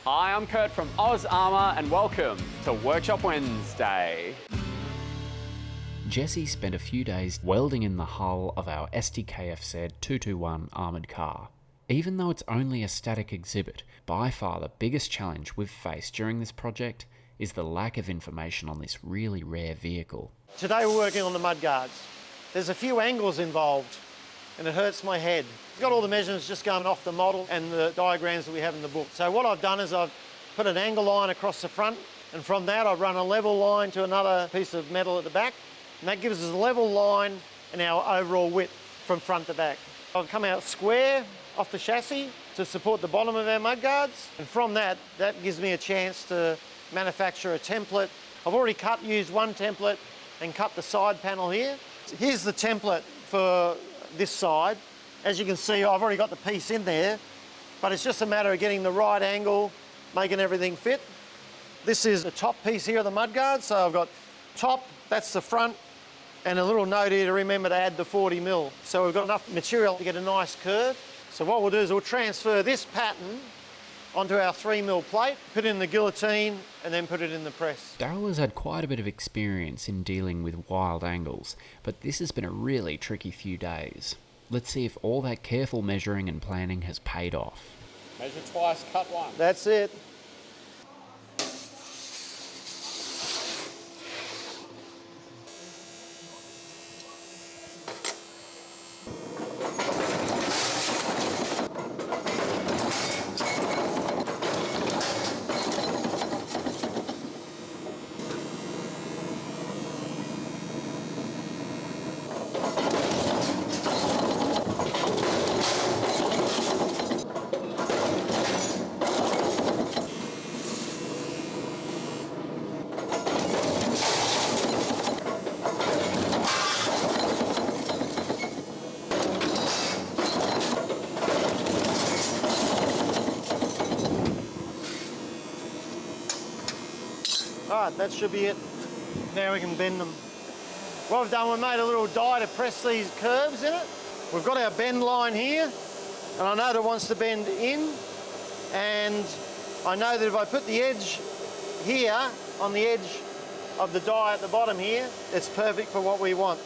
Hi, I'm Kurt from Oz Armour and welcome to Workshop Wednesday. Jesse spent a few days welding in the hull of our SdKfz 221 armoured car. Even though it's only a static exhibit, by far the biggest challenge we've faced during this project is the lack of information on this really rare vehicle. Today we're working on the mudguards. There's a few angles involved and it hurts my head. I've got all the measurements just going off the model and the diagrams that we have in the book. So what I've done is I've put an angle line across the front, and from that I've run a level line to another piece of metal at the back, and that gives us a level line in our overall width from front to back. I've come out square off the chassis to support the bottom of our mudguards, and from that gives me a chance to manufacture a template. I've already used one template and cut the side panel here. Here's the template for this side. As you can see, I've already got the piece in there, but it's just a matter of getting the right angle, making everything fit. This is the top piece here of the mudguard, so I've got top, that's the front, and a little note here to remember to add the 40 mil. So we've got enough material to get a nice curve. So what we'll do is we'll transfer this pattern onto our 3 mil plate, put it in the guillotine, and then put it in the press. Daryl has had quite a bit of experience in dealing with wild angles, but this has been a really tricky few days. Let's see if all that careful measuring and planning has paid off. Measure twice, cut once. That's it. Alright, that should be it. Now we can bend them. What I've done, we've made a little die to press these curves in it. We've got our bend line here, and I know that it wants to bend in, and I know that if I put the edge here, on the edge of the die at the bottom here, it's perfect for what we want.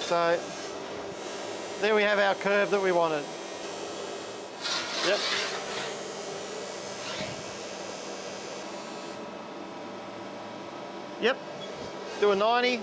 So, there we have our curve that we wanted. Yep. Yep. Do a 90.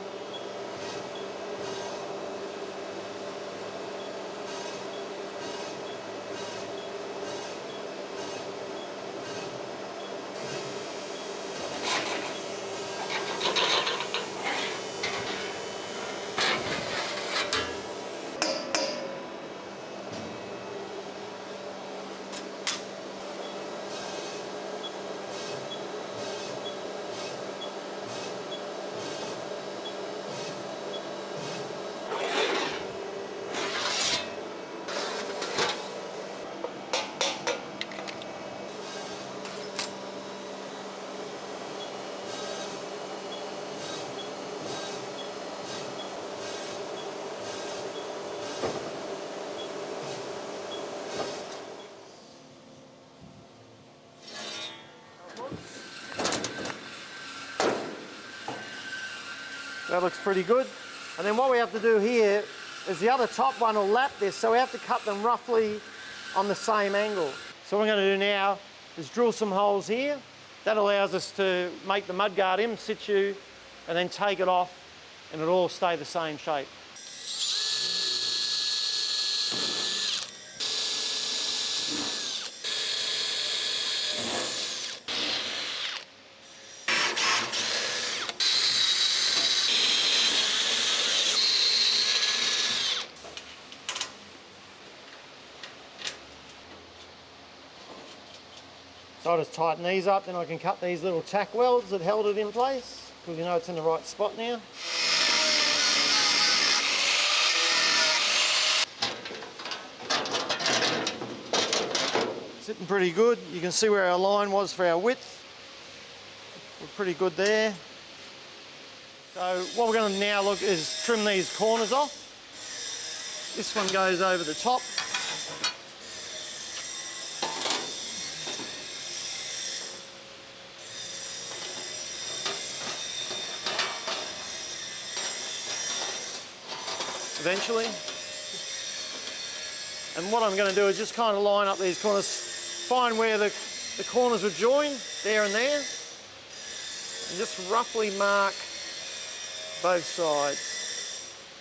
That looks pretty good. And then what we have to do here is the other top one will lap this, so we have to cut them roughly on the same angle. So what we're going to do now is drill some holes here. That allows us to make the mudguard in situ and then take it off, and it'll all stay the same shape. So I'll just tighten these up, then I can cut these little tack welds that held it in place, because you know it's in the right spot now. Sitting pretty good. You can see where our line was for our width. We're pretty good there. So what we're going to now look is trim these corners off. This one goes over the top. Eventually. And what I'm going to do is just kind of line up these corners, find where the corners would join, there and there, and just roughly mark both sides.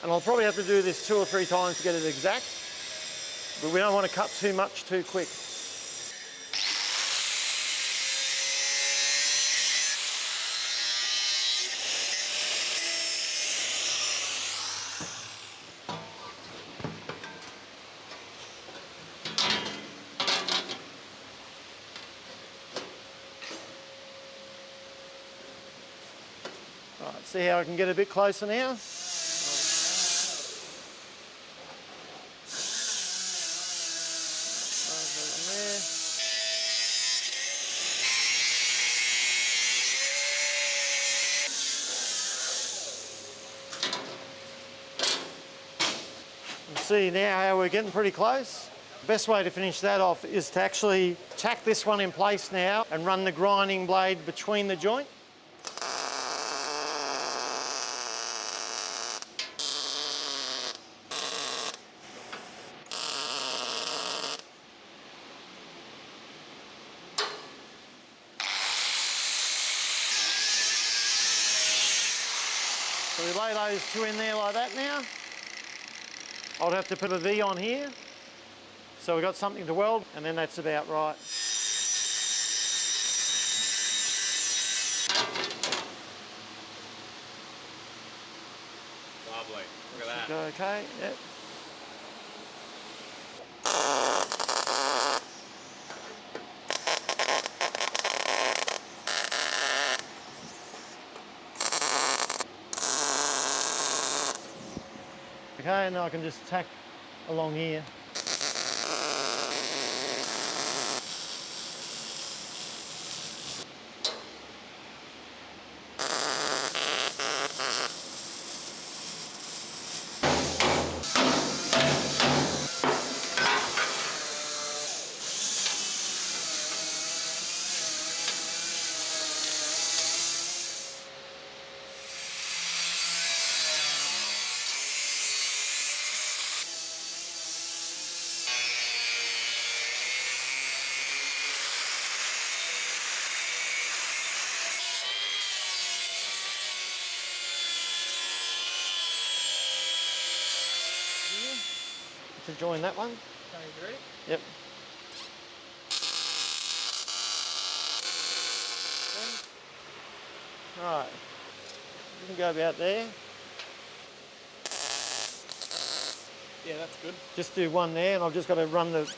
And I'll probably have to do this 2 or 3 times to get it exact, but we don't want to cut too much too quick. Right, see how I can get a bit closer now? See now how we're getting pretty close. The best way to finish that off is to actually tack this one in place now and run the grinding blade between the joint. So we lay those 2 in there like that now. I'd have to put a V on here, so we've got something to weld, and then that's about right. Lovely. Look at that. Go okay, yep. Okay, and now I can just tack along here. To join that one. Ready? Yep. Right. You can go about there. Yeah, that's good. Just do one there, and I've just got to run the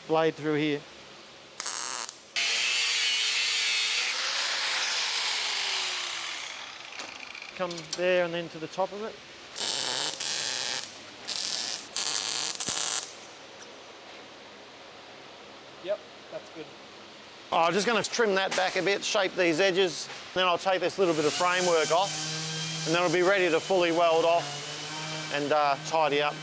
blade through here. Come there and then to the top of it. Yep, that's good. I'm just going to trim that back a bit, shape these edges, then I'll take this little bit of framework off, and then it'll be ready to fully weld off and tidy up.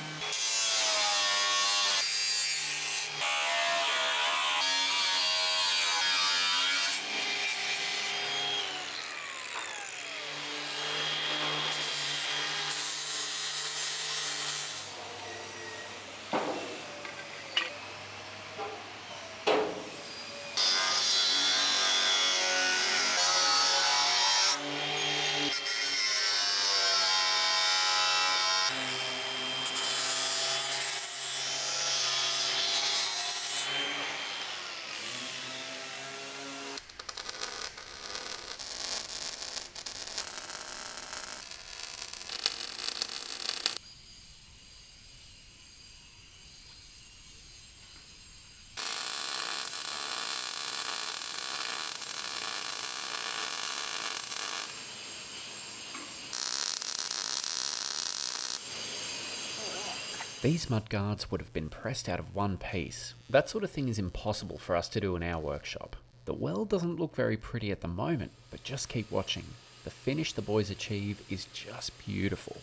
These mudguards would have been pressed out of one piece. That sort of thing is impossible for us to do in our workshop. The weld doesn't look very pretty at the moment, but just keep watching. The finish the boys achieve is just beautiful.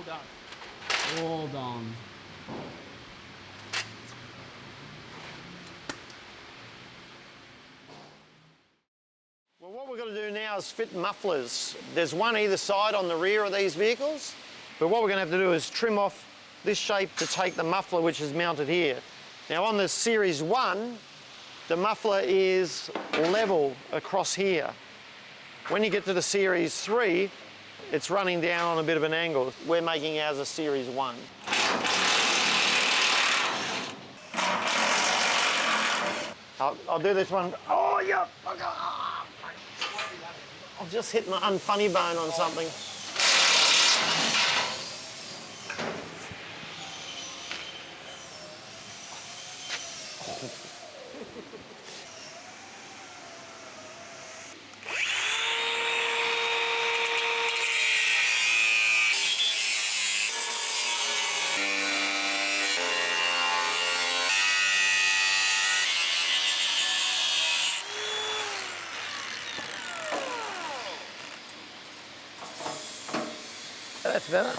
done. All done. Well, what we're going to do now is fit mufflers. There's one either side on the rear of these vehicles, but what we're going to have to do is trim off this shape to take the muffler which is mounted here. Now on the Series 1, the muffler is level across here. When you get to the Series 3, it's running down on a bit of an angle. We're making ours a Series 1. I'll do this one. Oh, yeah. I've just hit my unfunny bone on something. That's better.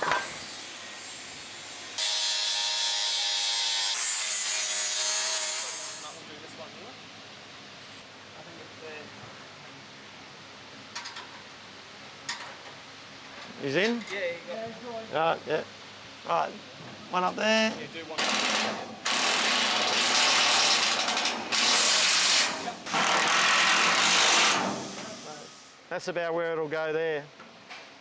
He's in? Yeah, you got it. Right, yeah. Right, one up there. You do want That's about where it'll go there.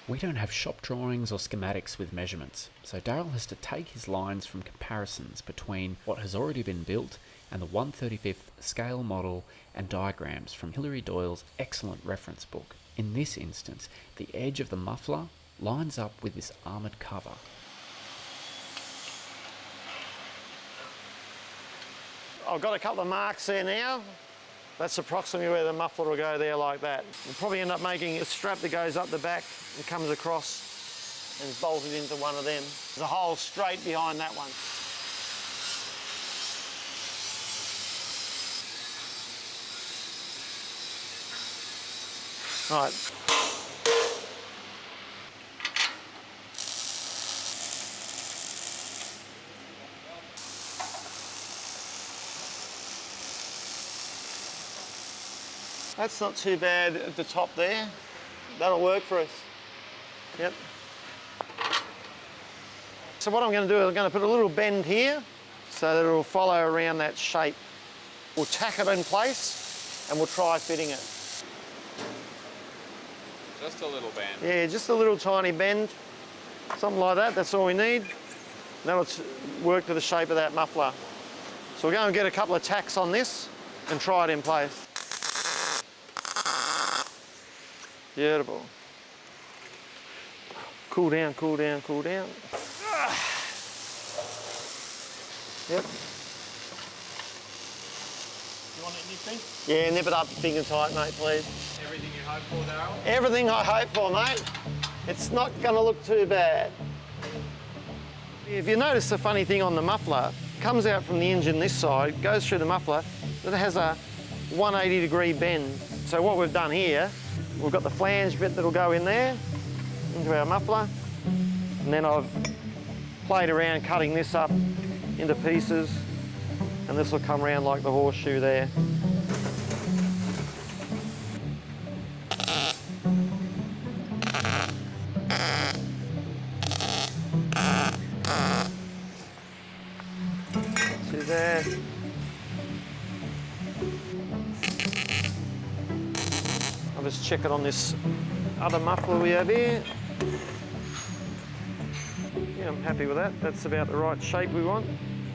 We don't have shop drawings or schematics with measurements, so Daryl has to take his lines from comparisons between what has already been built and the 1/35th scale model and diagrams from Hilary Doyle's excellent reference book. In this instance, the edge of the muffler lines up with this armoured cover. I've got a couple of marks there now. That's approximately where the muffler will go there like that. We'll probably end up making a strap that goes up the back and comes across and is bolted into one of them. There's a hole straight behind that one. Right. That's not too bad at the top there. That'll work for us. Yep. So what I'm going to do is I'm going to put a little bend here so that it'll follow around that shape. We'll tack it in place and we'll try fitting it. just a little bend. Yeah, just a little tiny bend. Something like that, that's all we need. That'll work to the shape of that muffler. So we'll go and get a couple of tacks on this and try it in place. Beautiful. Cool down, cool down, cool down. Yep. You want anything? Yeah, nip it up big and tight, mate, please. Everything you hope for, Daryl? Everything I hope for, mate. It's not going to look too bad. If you notice the funny thing on the muffler, it comes out from the engine this side, goes through the muffler, it has a 180-degree bend. So what we've done here, we've got the flange bit that'll go in there, into our muffler, and then I've played around cutting this up into pieces, and this will come around like the horseshoe there. See there. I'll just check it on this other muffler we have here. Yeah, I'm happy with that. That's about the right shape we want.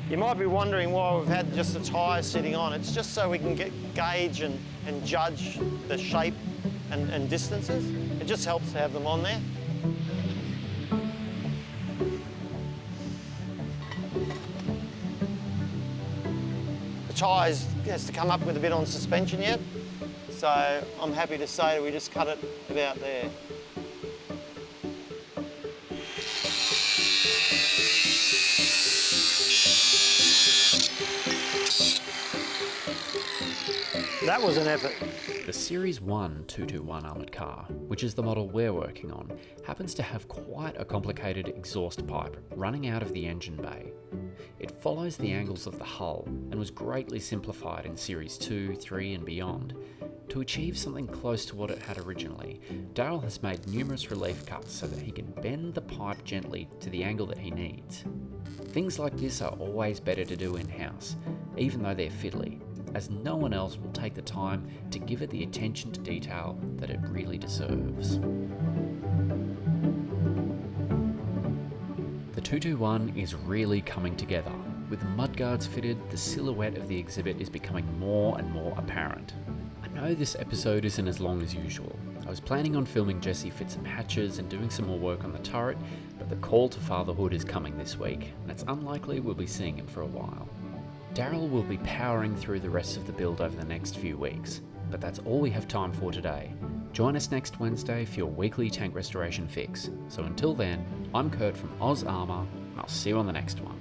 You might be wondering why we've had just the tyres sitting on. It's just so we can gauge and judge the shape and distances. It just helps to have them on there. The tyres has to come up with a bit on suspension yet. So I'm happy to say that we just cut it about there. That was an effort. The Series 1 221 armoured car, which is the model we're working on, happens to have quite a complicated exhaust pipe running out of the engine bay. It follows the angles of the hull and was greatly simplified in Series 2, 3 and beyond. To achieve something close to what it had originally, Daryl has made numerous relief cuts so that he can bend the pipe gently to the angle that he needs. Things like this are always better to do in-house, even though they're fiddly, as no one else will take the time to give it the attention to detail that it really deserves. The 221 is really coming together. With mudguards fitted, the silhouette of the exhibit is becoming more and more apparent. I know this episode isn't as long as usual. I was planning on filming Jesse fit some hatches and doing some more work on the turret, but the call to fatherhood is coming this week, and it's unlikely we'll be seeing him for a while. Daryl will be powering through the rest of the build over the next few weeks, but that's all we have time for today. Join us next Wednesday for your weekly tank restoration fix. So until then, I'm Kurt from Oz Armour, and I'll see you on the next one.